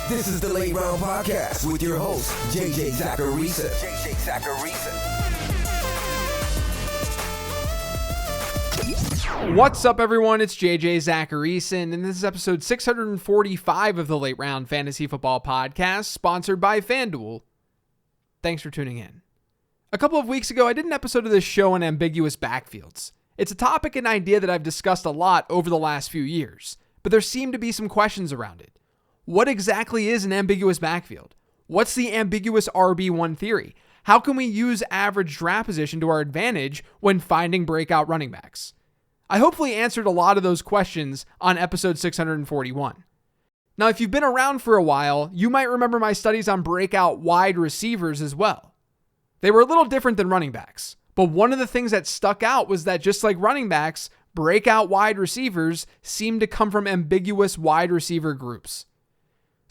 This is the Late Round Podcast with your host, JJ Zacharisa. What's up, everyone? It's JJ Zacharisa, and this is episode 645 of the Late Round Fantasy Football Podcast, sponsored by FanDuel. Thanks for tuning in. A couple of weeks ago, I did an episode of this show on ambiguous backfields. It's a topic and idea that I've discussed a lot over the last few years, but there seem to be some questions around it. What exactly is an ambiguous backfield? What's the ambiguous RB1 theory? How can we use average draft position to our advantage when finding breakout running backs? I hopefully answered a lot of those questions on episode 641. Now, if you've been around for a while, you might remember my studies on breakout wide receivers as well. They were a little different than running backs, but one of the things that stuck out was that just like running backs, breakout wide receivers seem to come from ambiguous wide receiver groups.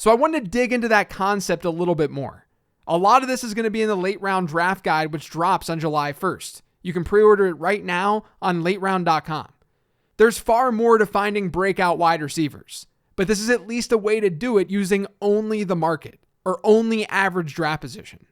So I wanted to dig into that concept a little bit more. A lot of this is going to be in the late round draft guide, which drops on July 1st. You can pre-order it right now on lateround.com. There's far more to finding breakout wide receivers, but this is at least a way to do it using only the market or only average draft position.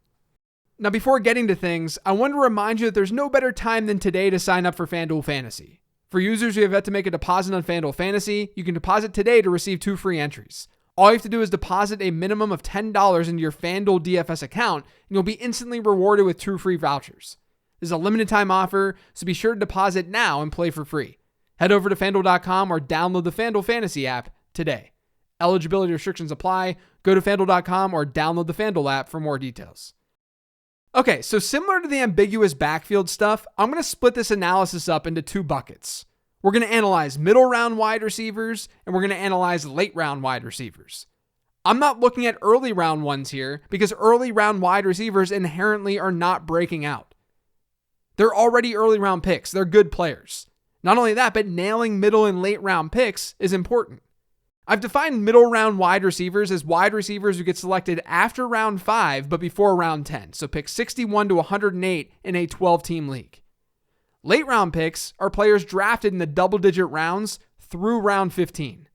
Now, before getting to things, I want to remind you that there's no better time than today to sign up for FanDuel Fantasy. For users who have yet to make a deposit on FanDuel Fantasy, you can deposit today to receive 2 free entries. All you have to do is deposit a minimum of $10 into your FanDuel DFS account, and you'll be instantly rewarded with 2 free vouchers. This is a limited time offer, so be sure to deposit now and play for free. Head over to FanDuel.com or download the FanDuel Fantasy app today. Eligibility restrictions apply. Go to FanDuel.com or download the FanDuel app for more details. Okay, so similar to the ambiguous backfield stuff, I'm going to split this analysis up into 2 buckets. We're going to analyze middle round wide receivers, and we're going to analyze late round wide receivers. I'm not looking at early round ones here because early round wide receivers inherently are not breaking out. They're already early round picks. They're good players. Not only that, but nailing middle and late round picks is important. I've defined middle round wide receivers as wide receivers who get selected after round 5 but before round 10. So pick 61 to 108 in a 12-team league. Late round picks are players drafted in the double-digit rounds through round 15.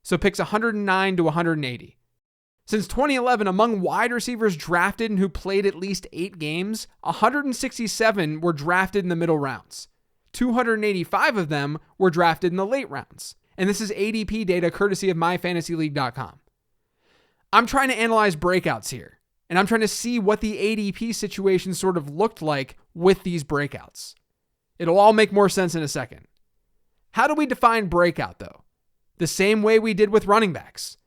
So picks 109 to 180. Since 2011, among wide receivers drafted and who played at least 8 games, 167 were drafted in the middle rounds. 285 of them were drafted in the late rounds. And this is ADP data courtesy of myfantasyleague.com. I'm trying to analyze breakouts here, and I'm trying to see what the ADP situation sort of looked like with these breakouts. It'll all make more sense in a second. How do we define breakout, though? The same way we did with running backs.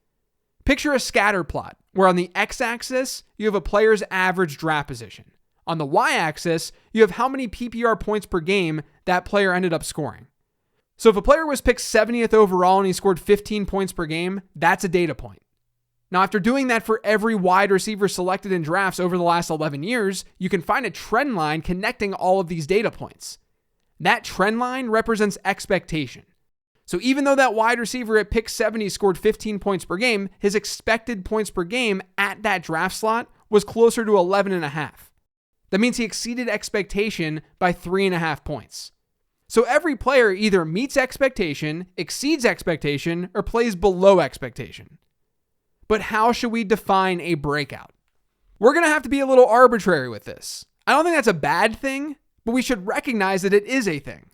Picture a scatter plot, where on the x-axis, you have a player's average draft position. On the y-axis, you have how many PPR points per game that player ended up scoring. So if a player was picked 70th overall and he scored 15 points per game, that's a data point. Now, after doing that for every wide receiver selected in drafts over the last 11 years, you can find a trend line connecting all of these data points. That trend line represents expectation. So even though that wide receiver at pick 70 scored 15 points per game, his expected points per game at that draft slot was closer to 11.5. That means he exceeded expectation by 3.5 points. So every player either meets expectation, exceeds expectation, or plays below expectation. But how should we define a breakout? We're going to have to be a little arbitrary with this. I don't think that's a bad thing, but we should recognize that it is a thing.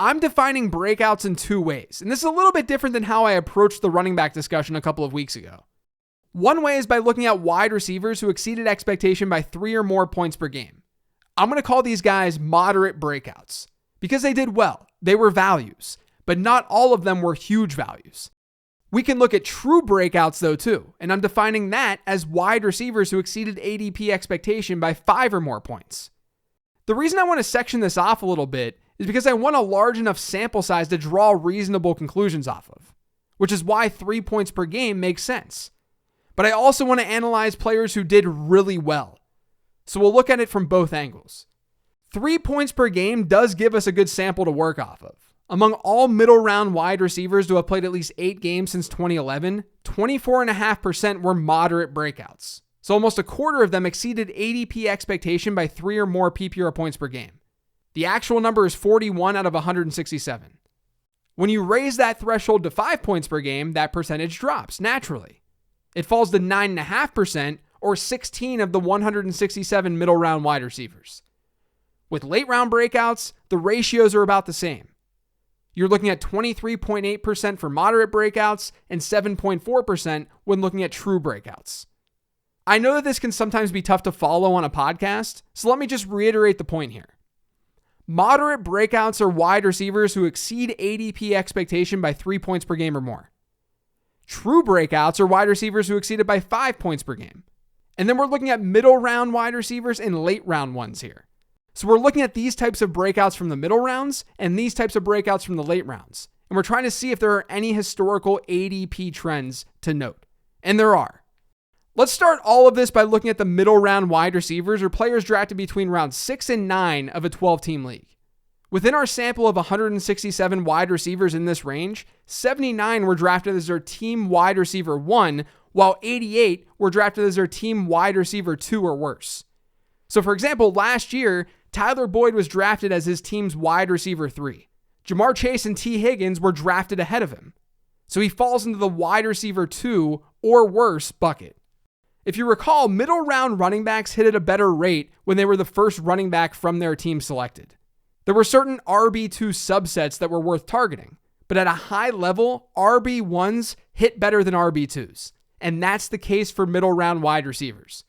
I'm defining breakouts in 2 ways, and this is a little bit different than how I approached the running back discussion a couple of weeks ago. One way is by looking at wide receivers who exceeded expectation by 3 or more points per game. I'm going to call these guys moderate breakouts because they did well. They were values, but not all of them were huge values. We can look at true breakouts though too, and I'm defining that as wide receivers who exceeded ADP expectation by 5 or more points. The reason I want to section this off a little bit is because I want a large enough sample size to draw reasonable conclusions off of, which is why 3 points per game makes sense. But I also want to analyze players who did really well. So we'll look at it from both angles. 3 points per game does give us a good sample to work off of. Among all middle round wide receivers to have played at least 8 games since 2011, 24.5% were moderate breakouts. So almost a quarter of them exceeded ADP expectation by 3 or more PPR points per game. The actual number is 41 out of 167. When you raise that threshold to 5 points per game, that percentage drops naturally. It falls to 9.5%, or 16 of the 167 middle round wide receivers. With late round breakouts, the ratios are about the same. You're looking at 23.8% for moderate breakouts and 7.4% when looking at true breakouts. I know that this can sometimes be tough to follow on a podcast, so let me just reiterate the point here. Moderate breakouts are wide receivers who exceed ADP expectation by 3 points per game or more. True breakouts are wide receivers who exceed it by 5 points per game. And then we're looking at middle round wide receivers and late round ones here. So we're looking at these types of breakouts from the middle rounds and these types of breakouts from the late rounds. And we're trying to see if there are any historical ADP trends to note. And there are. Let's start all of this by looking at the middle round wide receivers or players drafted between round 6 and 9 of a 12-team league. Within our sample of 167 wide receivers in this range, 79 were drafted as their team wide receiver 1, while 88 were drafted as their team wide receiver 2 or worse. So for example, last year, Tyler Boyd was drafted as his team's wide receiver 3. Jamar Chase and T. Higgins were drafted ahead of him. So he falls into the wide receiver 2 or worse bucket. If you recall, middle round running backs hit at a better rate when they were the first running back from their team selected. There were certain RB2 subsets that were worth targeting, but at a high level, RB1s hit better than RB2s, and that's the case for middle round wide receivers.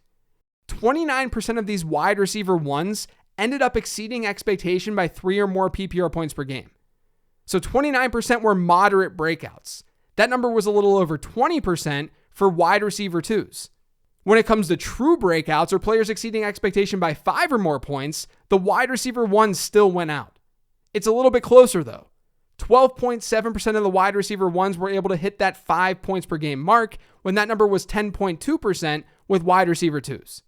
29% of these wide receiver 1s ended up exceeding expectation by 3 or more PPR points per game. So 29% were moderate breakouts. That number was a little over 20% for wide receiver 2s. When it comes to true breakouts or players exceeding expectation by 5 or more points, the wide receiver 1s still went out. It's a little bit closer though. 12.7% of the wide receiver 1s were able to hit that 5 points per game mark when that number was 10.2% with wide receiver 2s.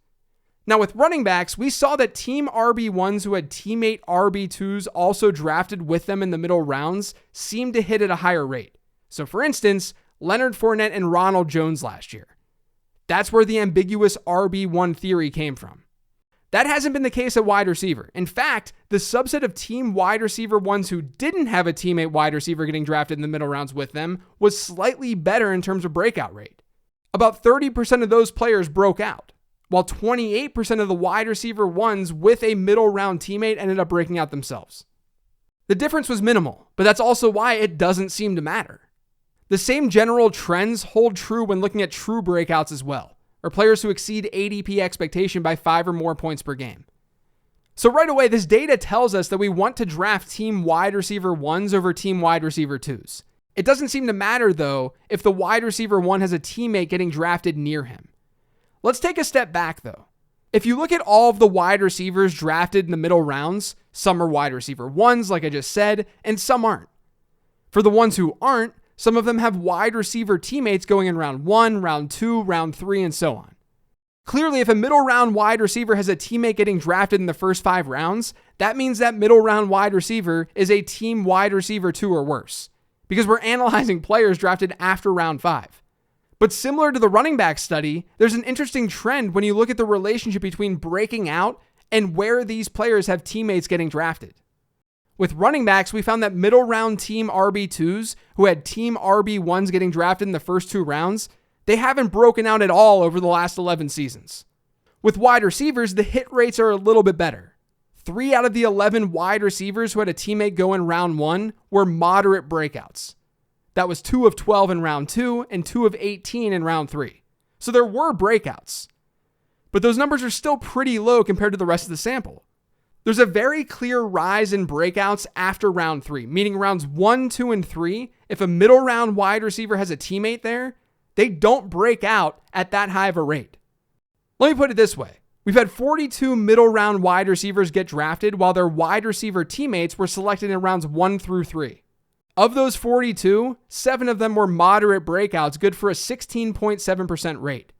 Now with running backs, we saw that team RB1s who had teammate RB2s also drafted with them in the middle rounds seemed to hit at a higher rate. So for instance, Leonard Fournette and Ronald Jones last year. That's where the ambiguous RB1 theory came from. That hasn't been the case at wide receiver. In fact, the subset of team wide receiver 1s who didn't have a teammate wide receiver getting drafted in the middle rounds with them was slightly better in terms of breakout rate. About 30% of those players broke out, while 28% of the wide receiver 1s with a middle round teammate ended up breaking out themselves. The difference was minimal, but that's also why it doesn't seem to matter. The same general trends hold true when looking at true breakouts as well, or players who exceed ADP expectation by 5 or more points per game. So right away, this data tells us that we want to draft team wide receiver 1s over team wide receiver 2s. It doesn't seem to matter though if the wide receiver 1 has a teammate getting drafted near him. Let's take a step back though. If you look at all of the wide receivers drafted in the middle rounds, some are wide receiver 1s like I just said, and some aren't. For the ones who aren't, some of them have wide receiver teammates going in round 1, round 2, round 3, and so on. Clearly, if a middle round wide receiver has a teammate getting drafted in the first 5 rounds, that means that middle round wide receiver is a team wide receiver 2 or worse, because we're analyzing players drafted after round 5. But similar to the running back study, there's an interesting trend when you look at the relationship between breaking out and where these players have teammates getting drafted. With running backs, we found that middle round team RB2s who had team RB1s getting drafted in the first 2 rounds, they haven't broken out at all over the last 11 seasons. With wide receivers, the hit rates are a little bit better. 3 out of the 11 wide receivers who had a teammate go in round 1 were moderate breakouts. That was 2 of 12 in round 2 and 2 of 18 in round 3. So there were breakouts. But those numbers are still pretty low compared to the rest of the sample. There's a very clear rise in breakouts after round 3, meaning rounds 1, 2, and 3, if a middle round wide receiver has a teammate there, they don't break out at that high of a rate. Let me put it this way. We've had 42 middle round wide receivers get drafted while their wide receiver teammates were selected in rounds 1 through 3. Of those 42, 7 of them were moderate breakouts, good for a 16.7% rate.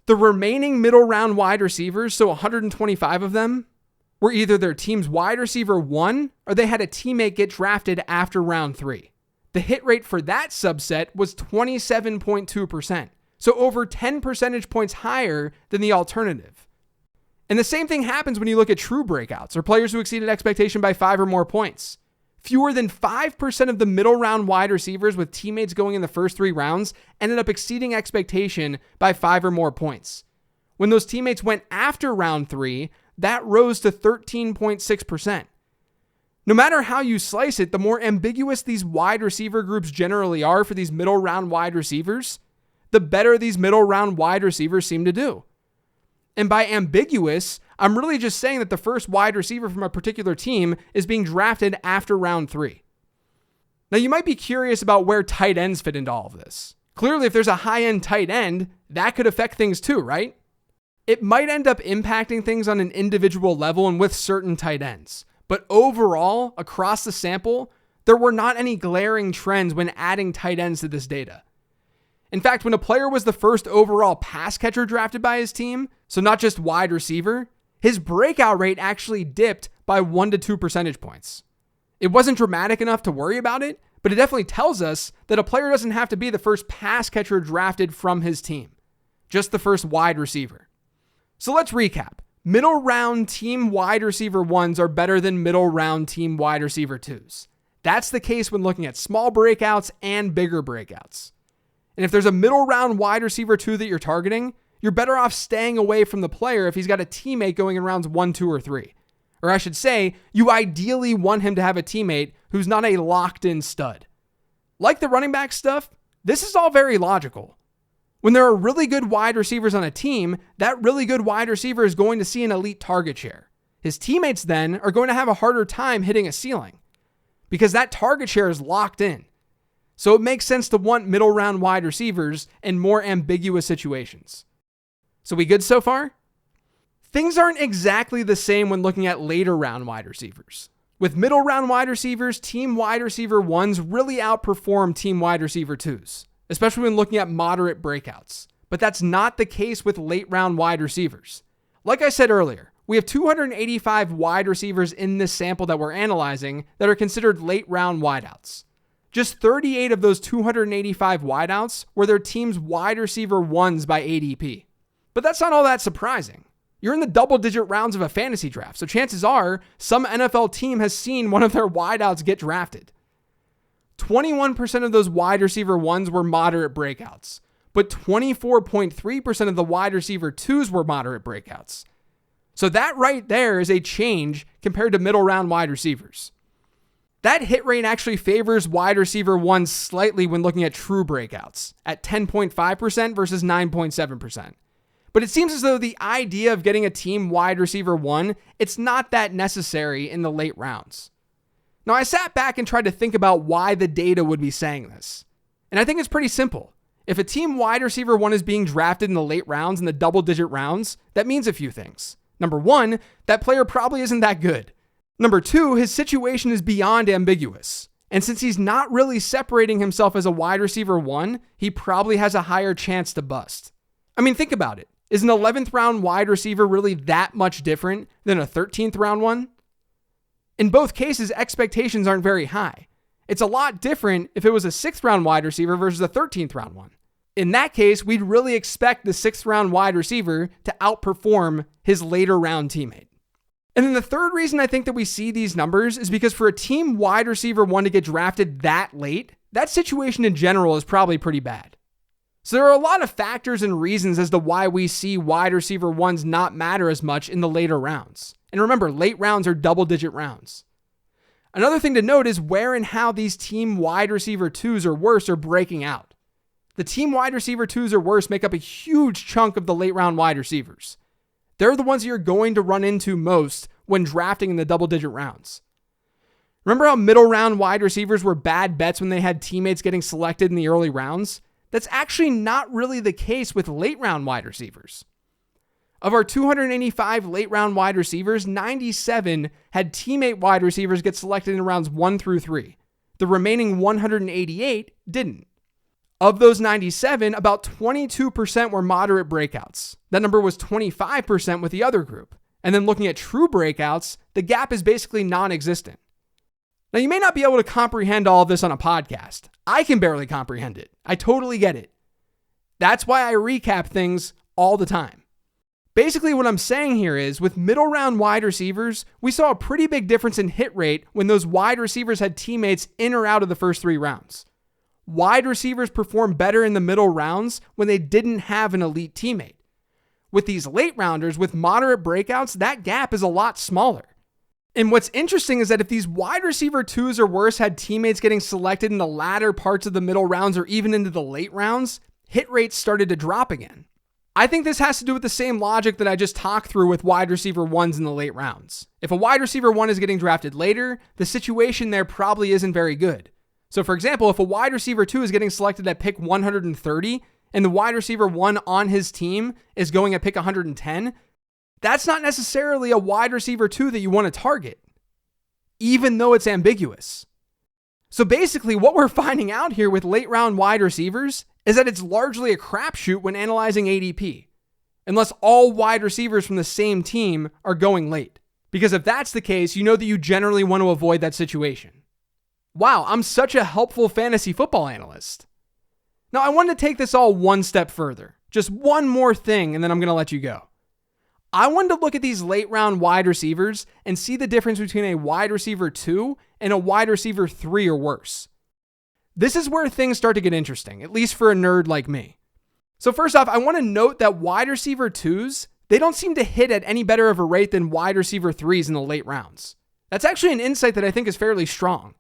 The remaining middle round wide receivers, so 125 of them, were either their team's wide receiver 1 or they had a teammate get drafted after round 3. The hit rate for that subset was 27.2%, so over 10 percentage points higher than the alternative. And the same thing happens when you look at true breakouts or players who exceeded expectation by 5 or more points. Fewer than 5% of the middle round wide receivers with teammates going in the first 3 rounds ended up exceeding expectation by 5 or more points. When those teammates went after round 3, that rose to 13.6%. No matter how you slice it, the more ambiguous these wide receiver groups generally are for these middle round wide receivers, the better these middle round wide receivers seem to do. And by ambiguous, I'm really just saying that the first wide receiver from a particular team is being drafted after round 3. Now, you might be curious about where tight ends fit into all of this. Clearly, if there's a high-end tight end, that could affect things too, right? It might end up impacting things on an individual level and with certain tight ends. But overall, across the sample, there were not any glaring trends when adding tight ends to this data. In fact, when a player was the first overall pass catcher drafted by his team, so not just wide receiver, his breakout rate actually dipped by 1 to 2 percentage points. It wasn't dramatic enough to worry about it, but it definitely tells us that a player doesn't have to be the first pass catcher drafted from his team, just the first wide receiver. So let's recap. Middle round team wide receiver 1s are better than middle round team wide receiver 2s. That's the case when looking at small breakouts and bigger breakouts. And if there's a middle round wide receiver 2 that you're targeting, you're better off staying away from the player if he's got a teammate going in rounds 1, 2, or 3. Or I should say, you ideally want him to have a teammate who's not a locked-in stud. Like the running back stuff, this is all very logical. When there are really good wide receivers on a team, that really good wide receiver is going to see an elite target share. His teammates then are going to have a harder time hitting a ceiling because that target share is locked in. So it makes sense to want middle round wide receivers in more ambiguous situations. So we good so far? Things aren't exactly the same when looking at later round wide receivers. With middle round wide receivers, team wide receiver 1s really outperform team wide receiver 2s, especially when looking at moderate breakouts. But that's not the case with late round wide receivers. Like I said earlier, we have 285 wide receivers in this sample that we're analyzing that are considered late round wideouts. Just 38 of those 285 wideouts were their team's wide receiver 1s by ADP. But that's not all that surprising. You're in the double-digit rounds of a fantasy draft, so chances are some NFL team has seen one of their wideouts get drafted. 21% of those wide receiver 1s were moderate breakouts, but 24.3% of the wide receiver 2s were moderate breakouts. So that right there is a change compared to middle round wide receivers. That hit rate actually favors wide receiver 1s slightly when looking at true breakouts, at 10.5% versus 9.7%. But it seems as though the idea of getting a team wide receiver 1, it's not that necessary in the late rounds. Now, I sat back and tried to think about why the data would be saying this. And I think it's pretty simple. If a team wide receiver 1 is being drafted in the late rounds, in the double-digit rounds, that means a few things. Number 1, that player probably isn't that good. Number 2, his situation is beyond ambiguous. And since he's not really separating himself as a wide receiver 1, he probably has a higher chance to bust. I mean, think about it. Is an 11th round wide receiver really that much different than a 13th round one? In both cases, expectations aren't very high. It's a lot different if it was a 6th round wide receiver versus a 13th round one. In that case, we'd really expect the 6th round wide receiver to outperform his later round teammate. And then the third reason I think that we see these numbers is because for a team wide receiver 1 to get drafted that late, that situation in general is probably pretty bad. So there are a lot of factors and reasons as to why we see wide receiver 1s not matter as much in the later rounds. And remember, late rounds are double-digit rounds. Another thing to note is where and how these team wide receiver 2s or worse are breaking out. The team wide receiver 2s or worse make up a huge chunk of the late round wide receivers. They're the ones you're going to run into most when drafting in the double-digit rounds. Remember how middle round wide receivers were bad bets when they had teammates getting selected in the early rounds? That's actually not really the case with late round wide receivers. Of our 285 late round wide receivers, 97 had teammate wide receivers get selected in rounds 1 through 3. The remaining 188 didn't. Of those 97, about 22% were moderate breakouts. That number was 25% with the other group. And then looking at true breakouts, the gap is basically non-existent. Now, you may not be able to comprehend all of this on a podcast. I can barely comprehend it. I totally get it. That's why I recap things all the time. Basically, what I'm saying here is with middle round wide receivers, we saw a pretty big difference in hit rate when those wide receivers had teammates in or out of the first 3 rounds. Wide receivers perform better in the middle rounds when they didn't have an elite teammate. With these late rounders with moderate breakouts, that gap is a lot smaller. And what's interesting is that if these wide receiver 2s or worse had teammates getting selected in the latter parts of the middle rounds or even into the late rounds, hit rates started to drop again. I think this has to do with the same logic that I just talked through with wide receiver 1s in the late rounds. If a wide receiver 1 is getting drafted later, the situation there probably isn't very good. So for example, if a wide receiver 2 is getting selected at pick 130 and the wide receiver 1 on his team is going at pick 110, that's not necessarily a wide receiver 2 that you want to target, even though it's ambiguous. So basically what we're finding out here with late round wide receivers is that it's largely a crapshoot when analyzing ADP, unless all wide receivers from the same team are going late. Because if that's the case, you know that you generally want to avoid that situation. Wow, I'm such a helpful fantasy football analyst. Now, I wanted to take this all one step further. Just one more thing, and then I'm going to let you go. I wanted to look at these late round wide receivers and see the difference between a wide receiver 2 and a wide receiver 3 or worse. This is where things start to get interesting, at least for a nerd like me. So first off, I want to note that wide receiver 2s, they don't seem to hit at any better of a rate than wide receiver 3s in the late rounds. That's actually an insight that I think is fairly strong.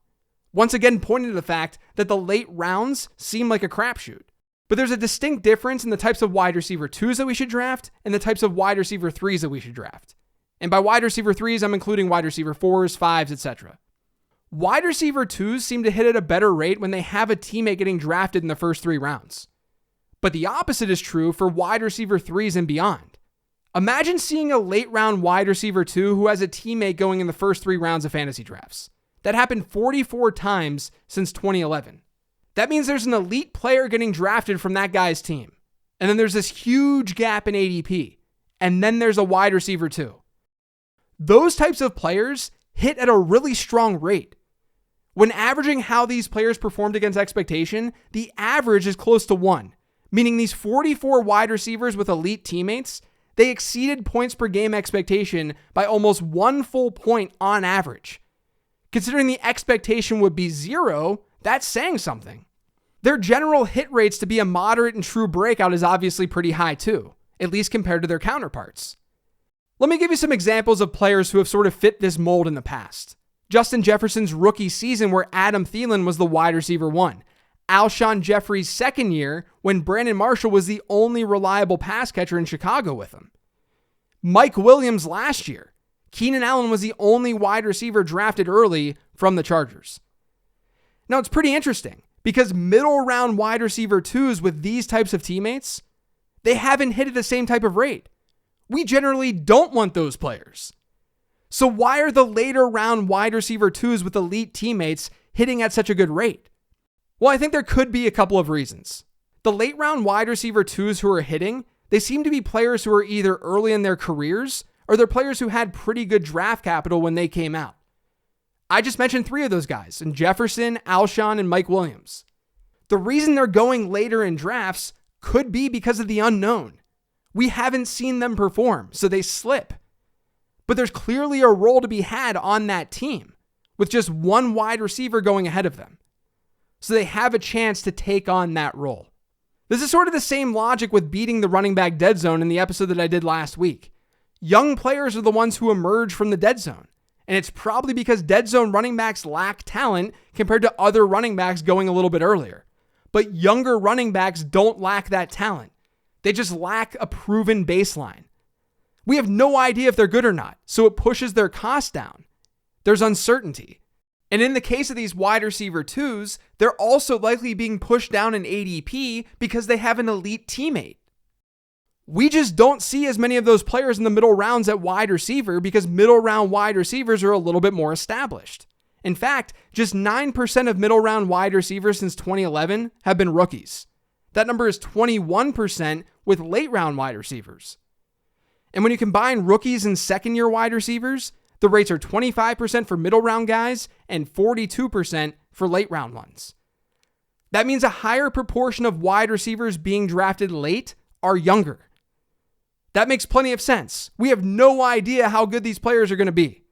Once again, pointing to the fact that the late rounds seem like a crapshoot. But there's a distinct difference in the types of wide receiver 2s that we should draft and the types of wide receiver 3s that we should draft. And by wide receiver 3s, I'm including wide receiver 4s, 5s, etc. Wide receiver 2s seem to hit at a better rate when they have a teammate getting drafted in the first 3 rounds. But the opposite is true for wide receiver 3s and beyond. Imagine seeing a late round wide receiver 2 who has a teammate going in the first 3 rounds of fantasy drafts. That happened 44 times since 2011. That means there's an elite player getting drafted from that guy's team. And then there's this huge gap in ADP. And then there's a wide receiver 2. Those types of players hit at a really strong rate. When averaging how these players performed against expectation, the average is close to 1, meaning these 44 wide receivers with elite teammates, they exceeded points per game expectation by almost 1 full point on average. Considering the expectation would be 0, that's saying something. Their general hit rates to be a moderate and true breakout is obviously pretty high too, at least compared to their counterparts. Let me give you some examples of players who have sort of fit this mold in the past. Justin Jefferson's rookie season where Adam Thielen was the wide receiver 1. Alshon Jeffrey's second year when Brandon Marshall was the only reliable pass catcher in Chicago with him. Mike Williams last year. Keenan Allen was the only wide receiver drafted early from the Chargers. Now it's pretty interesting because middle round wide receiver 2s with these types of teammates, they haven't hit at the same type of rate. We generally don't want those players. So why are the later round wide receiver 2s with elite teammates hitting at such a good rate? Well, I think there could be a couple of reasons. The late round wide receiver 2s who are hitting, they seem to be players who are either early in their careers or they're players who had pretty good draft capital when they came out. I just mentioned 3 of those guys, in Jefferson, Alshon, and Mike Williams. The reason they're going later in drafts could be because of the unknown. We haven't seen them perform, so they slip. But there's clearly a role to be had on that team, with just one wide receiver going ahead of them. So they have a chance to take on that role. This is sort of the same logic with beating the running back dead zone in the episode that I did last week. Young players are the ones who emerge from the dead zone. And it's probably because dead zone running backs lack talent compared to other running backs going a little bit earlier. But younger running backs don't lack that talent. They just lack a proven baseline. We have no idea if they're good or not, so it pushes their cost down. There's uncertainty. And in the case of these wide receiver 2s, they're also likely being pushed down in ADP because they have an elite teammate. We just don't see as many of those players in the middle rounds at wide receiver because middle round wide receivers are a little bit more established. In fact, just 9% of middle round wide receivers since 2011 have been rookies. That number is 21% with late round wide receivers. And when you combine rookies and second year wide receivers, the rates are 25% for middle round guys and 42% for late round ones. That means a higher proportion of wide receivers being drafted late are younger. That makes plenty of sense. We have no idea how good these players are going to be,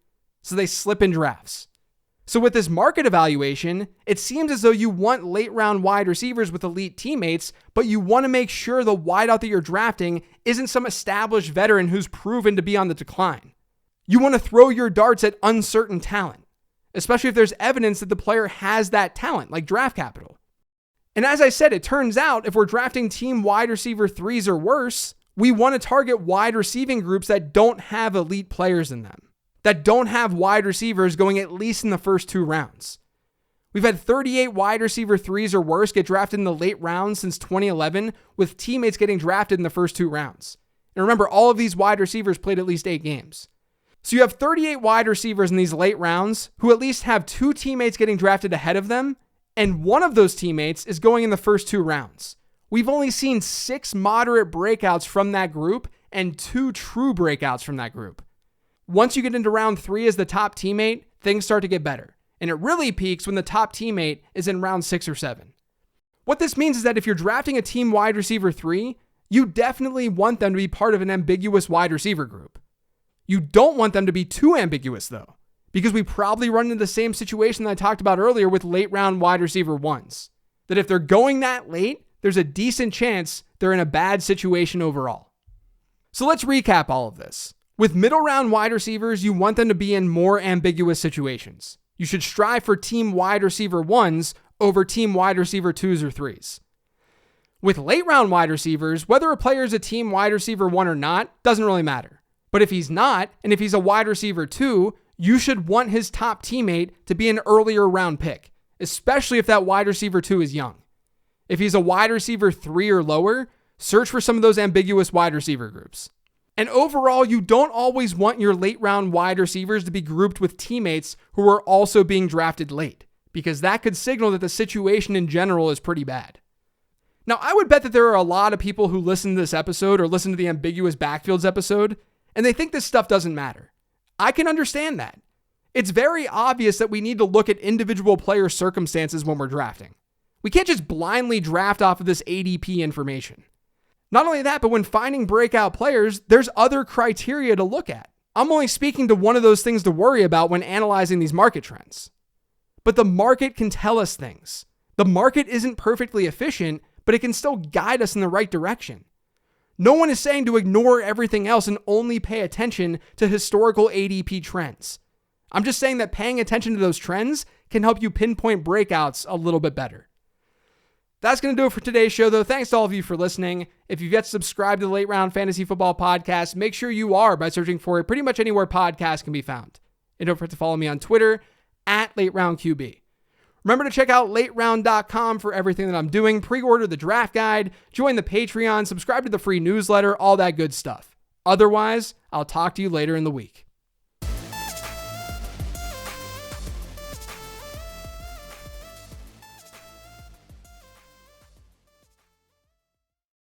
so they slip in drafts. So with this market evaluation, it seems as though you want late round wide receivers with elite teammates, but you want to make sure the wideout that you're drafting isn't some established veteran who's proven to be on the decline. You want to throw your darts at uncertain talent, especially if there's evidence that the player has that talent, like draft capital. And as I said, it turns out if we're drafting team wide receiver 3s or worse, we want to target wide receiving groups that don't have elite players in them, that don't have wide receivers going at least in the first 2 rounds. We've had 38 wide receiver 3s or worse get drafted in the late rounds since 2011, with teammates getting drafted in the first 2 rounds. And remember, all of these wide receivers played at least 8 games. So you have 38 wide receivers in these late rounds who at least have 2 teammates getting drafted ahead of them, and one of those teammates is going in the first 2 rounds. We've only seen 6 moderate breakouts from that group and 2 true breakouts from that group. Once you get into round 3 as the top teammate, things start to get better. And it really peaks when the top teammate is in round 6 or 7. What this means is that if you're drafting a team wide receiver 3, you definitely want them to be part of an ambiguous wide receiver group. You don't want them to be too ambiguous though, because we probably run into the same situation that I talked about earlier with late round wide receiver 1s. That if they're going that late, there's a decent chance they're in a bad situation overall. So let's recap all of this. With middle round wide receivers, you want them to be in more ambiguous situations. You should strive for team wide receiver 1s over team wide receiver 2s or 3s. With late round wide receivers, whether a player is a team wide receiver 1 or not, doesn't really matter. But if he's not, and if he's a wide receiver 2, you should want his top teammate to be an earlier round pick, especially if that wide receiver 2 is young. If he's a wide receiver 3 or lower, search for some of those ambiguous wide receiver groups. And overall, you don't always want your late round wide receivers to be grouped with teammates who are also being drafted late, because that could signal that the situation in general is pretty bad. Now, I would bet that there are a lot of people who listen to this episode or listen to the Ambiguous Backfields episode, and they think this stuff doesn't matter. I can understand that. It's very obvious that we need to look at individual player circumstances when we're drafting. We can't just blindly draft off of this ADP information. Not only that, but when finding breakout players, there's other criteria to look at. I'm only speaking to one of those things to worry about when analyzing these market trends. But the market can tell us things. The market isn't perfectly efficient, but it can still guide us in the right direction. No one is saying to ignore everything else and only pay attention to historical ADP trends. I'm just saying that paying attention to those trends can help you pinpoint breakouts a little bit better. That's going to do it for today's show, though. Thanks to all of you for listening. If you've yet to subscribe to the Late Round Fantasy Football Podcast, make sure you are by searching for it pretty much anywhere podcasts can be found. And don't forget to follow me on Twitter @LateRoundQB. Remember to check out lateround.com for everything that I'm doing. Pre-order the draft guide, join the Patreon, subscribe to the free newsletter, all that good stuff. Otherwise, I'll talk to you later in the week.